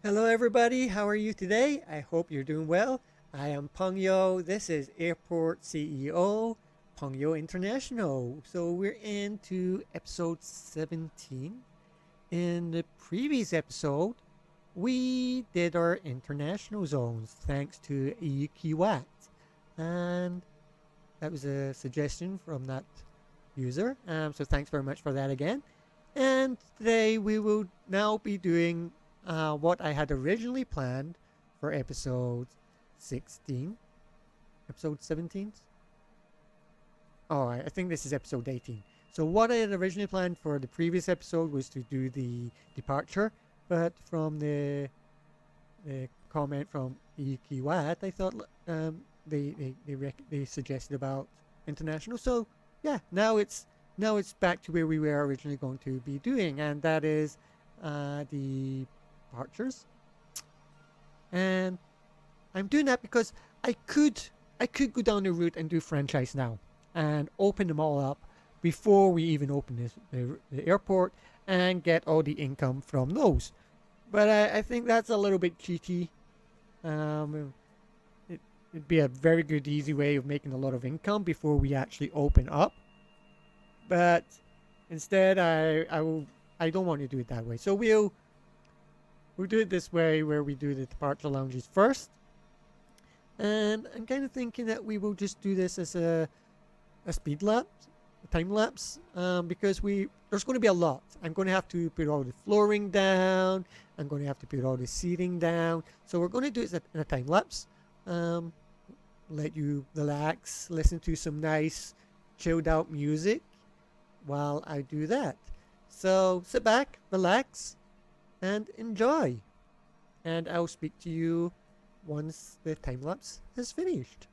Hello, everybody. How are you today? I hope you're doing well. I am PengYou. This is Airport CEO, PengYou International. So we're into episode 17. In the previous episode, we did our international zones thanks to Ikiwat. And that was a suggestion from that user. So thanks very much for that again. And today we will now be doing what I had originally planned for episode 16. Episode 17? Oh, I think this is episode 18. So what I had originally planned for the previous episode was to do the departure, but from the comment from Ikiwat, I thought they suggested about international. So yeah, now it's back to where we were originally going to be doing, and that is the departures. And I'm doing that because I could go down the route and do franchise now and open them all up before we even open the airport and get all the income from those. But I think that's a little bit cheaty. Um, it'd be a very good, easy way of making a lot of income before we actually open up. But instead, I don't want to do it that way. So we'll do it this way, where we do the departure lounges first. And I'm kind of thinking that we will just do this as a speed lapse, a time lapse, because there's going to be a lot. I'm going to have to put all the flooring down. I'm going to have to put all the seating down. So we're going to do it in a time lapse. Let you relax, listen to some nice, chilled out music while I do that. So sit back, relax, and enjoy. And I'll speak to you once the time lapse is finished.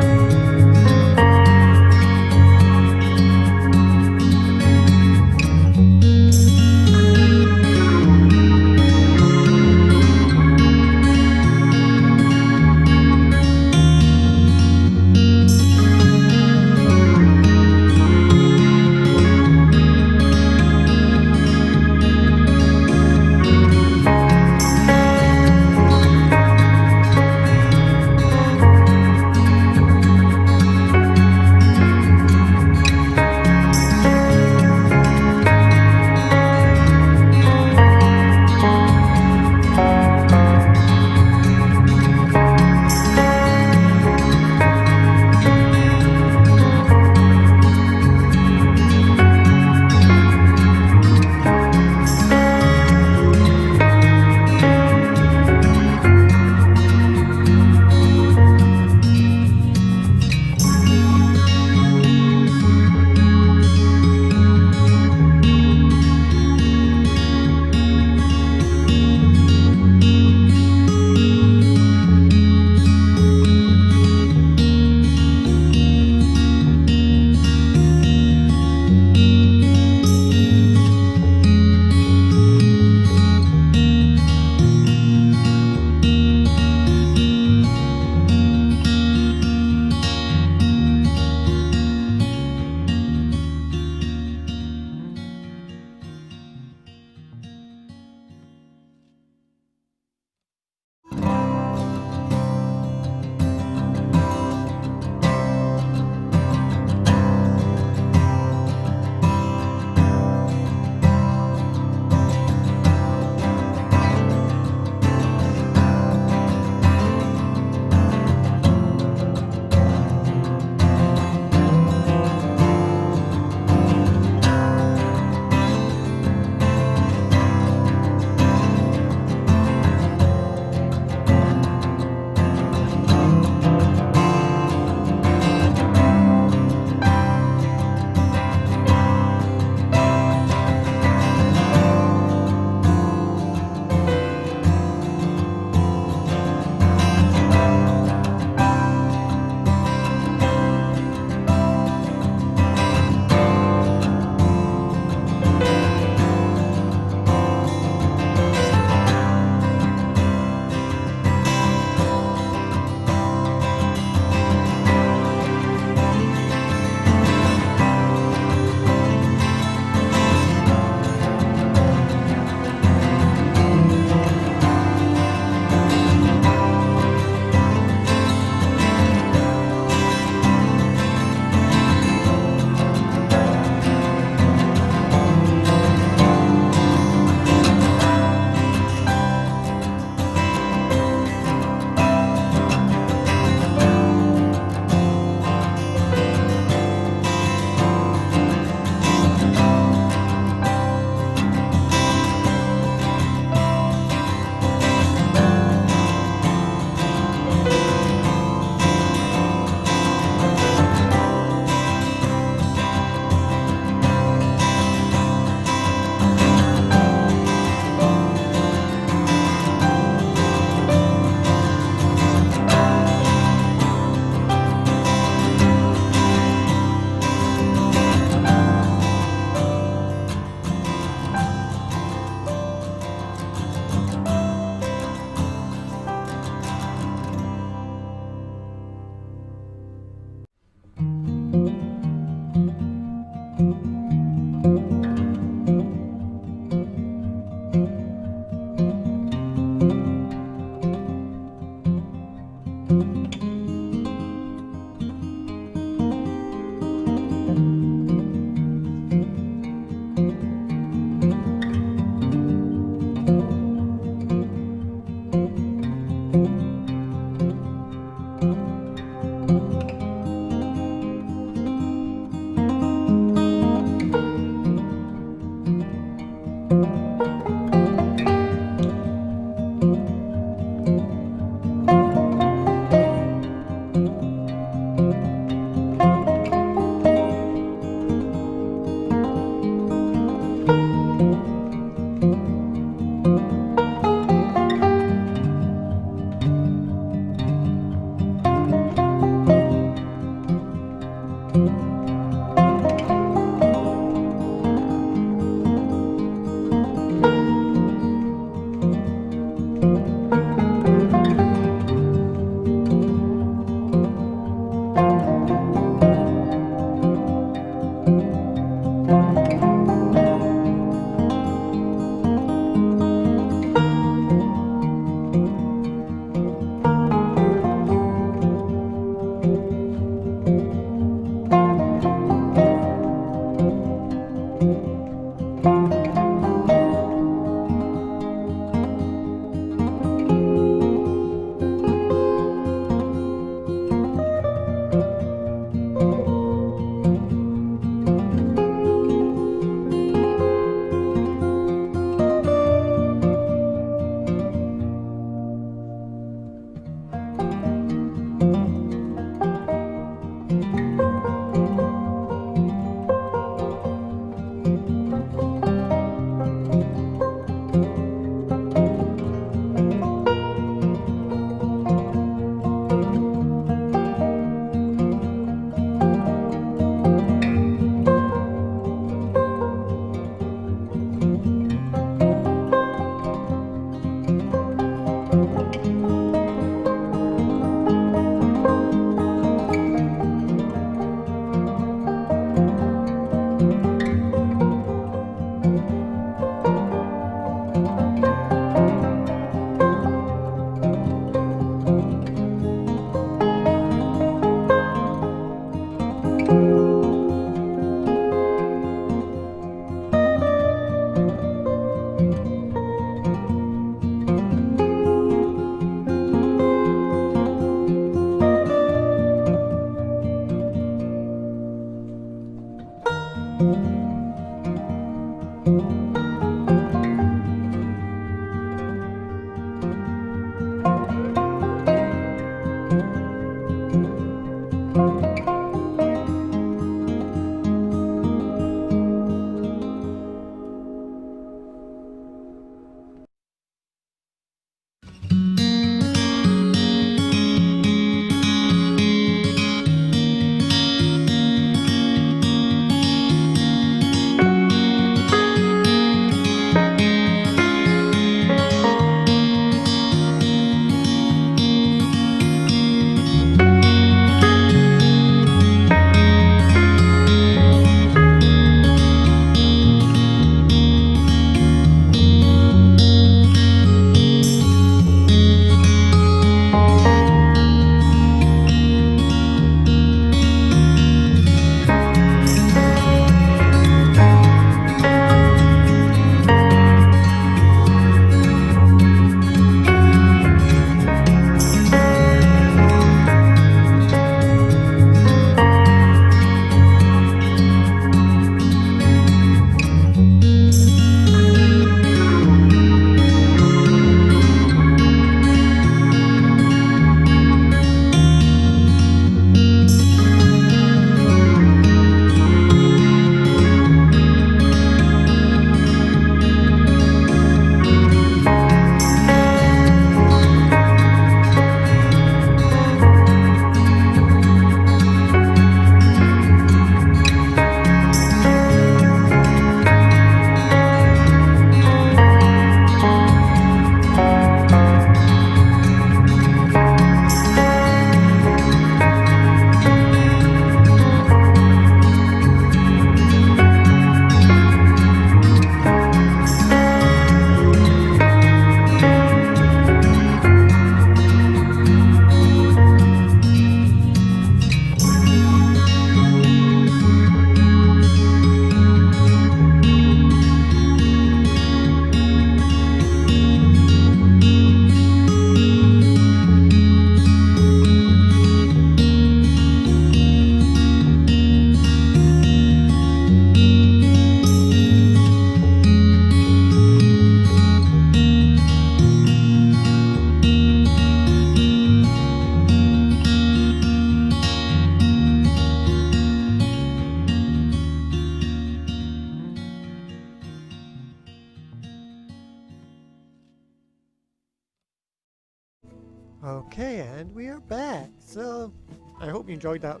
Okay, and we are back. So, I hope you enjoyed that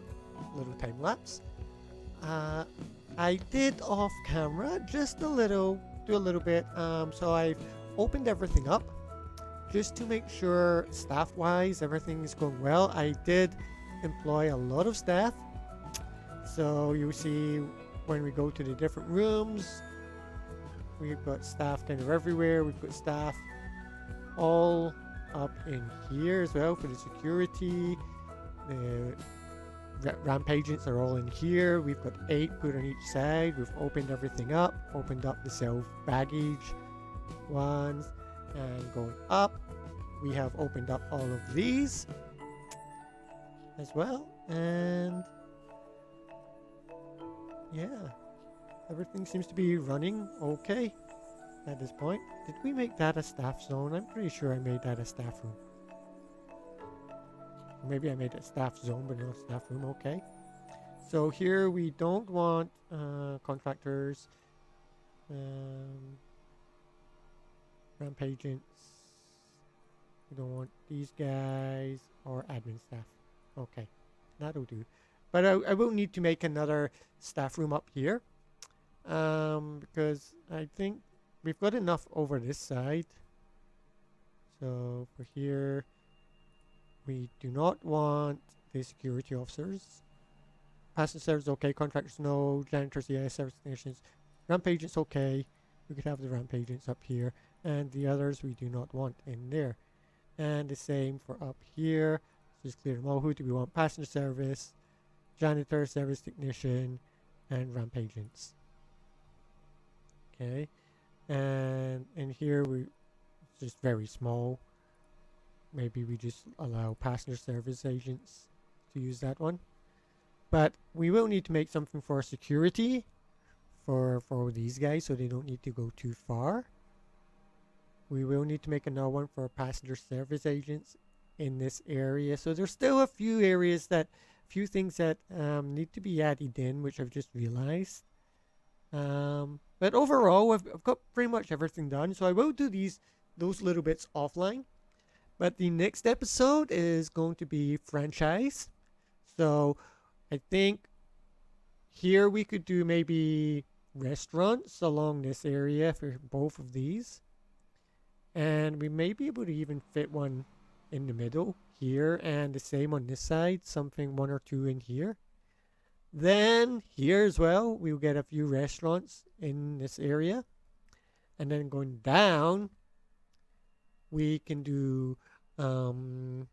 little time lapse. Uh, I did off camera just a little, do a little bit. So I've opened everything up just to make sure staff-wise everything is going well. I did employ a lot of staff. So you see when we go to the different rooms, we've got staff kind of everywhere. We've got staff all up in here as well for the security. The ramp agents are all in here. We've got 8 put on each side. We've opened everything up, opened up the self baggage ones, and going up we have opened up all of these as well. And yeah, everything seems to be running okay at this point. Did we make that a staff zone? I'm pretty sure I made that a staff room. Maybe I made it a staff zone, but no staff room. Okay. So here we don't want contractors, ramp agents. We don't want these guys or admin staff. Okay, that'll do. But I will need to make another staff room up here, because I think we've got enough over this side. So for here, we do not want the security officers. Passenger service okay, contractors no, janitors yes, service technicians, ramp agents okay. We could have the ramp agents up here, and the others we do not want in there. And the same for up here. Just clear them all. Who do we want? Passenger service, janitor, service technician, and ramp agents. Okay, and in here we just very small. Maybe we just allow passenger service agents to use that one. But we will need to make something for security for these guys so they don't need to go too far. We will need to make another one for passenger service agents in this area. So there's still a few things that need to be added in, which I've just realized. But overall, I've got pretty much everything done. So I will do those little bits offline. But the next episode is going to be franchise. So I think here we could do maybe restaurants along this area for both of these. And we may be able to even fit one in the middle here, and the same on this side, something 1 or 2 in here. Then here as well, we'll get a few restaurants in this area. And then going down, we can do the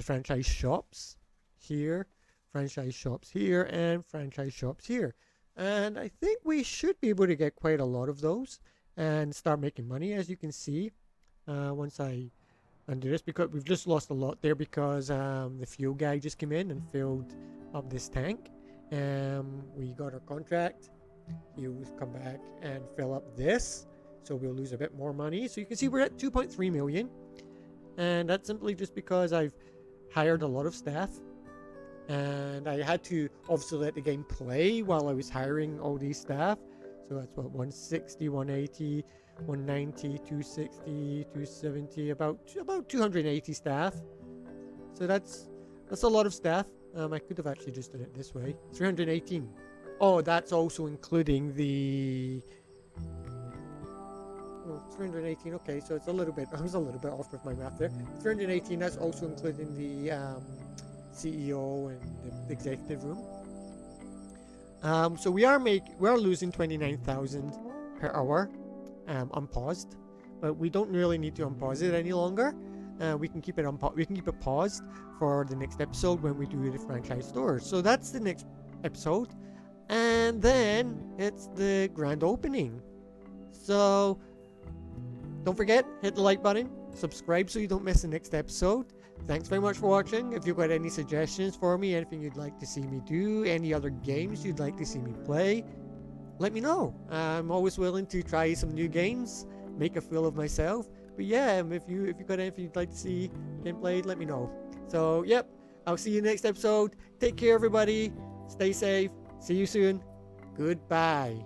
franchise shops here, franchise shops here, and franchise shops here. And I think we should be able to get quite a lot of those and start making money, as you can see, once I undo this, because we've just lost a lot there because the fuel guy just came in and filled up this tank. We got our contract. He'll come back and fill up this, so we'll lose a bit more money. So you can see we're at 2.3 million, and that's simply just because I've hired a lot of staff, and I had to obviously let the game play while I was hiring all these staff. So that's what, 160, 180, 190, 260, 270, about 280 staff. So that's a lot of staff. I could have actually just done it this way. 318. Oh, that's also including the 318. Okay, so it's a little bit. I was a little bit off with my math there. 318. That's also including the CEO and the executive room. So we are losing 29,000 per hour, unpaused, but we don't really need to unpause it any longer. We can keep it paused for the next episode when we do the franchise stores. So that's the next episode, and then it's the grand opening. So don't forget, hit the like button, subscribe so you don't miss the next episode. Thanks very much for watching. If you've got any suggestions for me, anything you'd like to see me do, any other games you'd like to see me play, let me know. I'm always willing to try some new games, make a fool of myself. But yeah, if you've got anything you'd like to see getting played, let me know. So yep, I'll see you next episode. Take care, everybody. Stay safe. See you soon. Goodbye.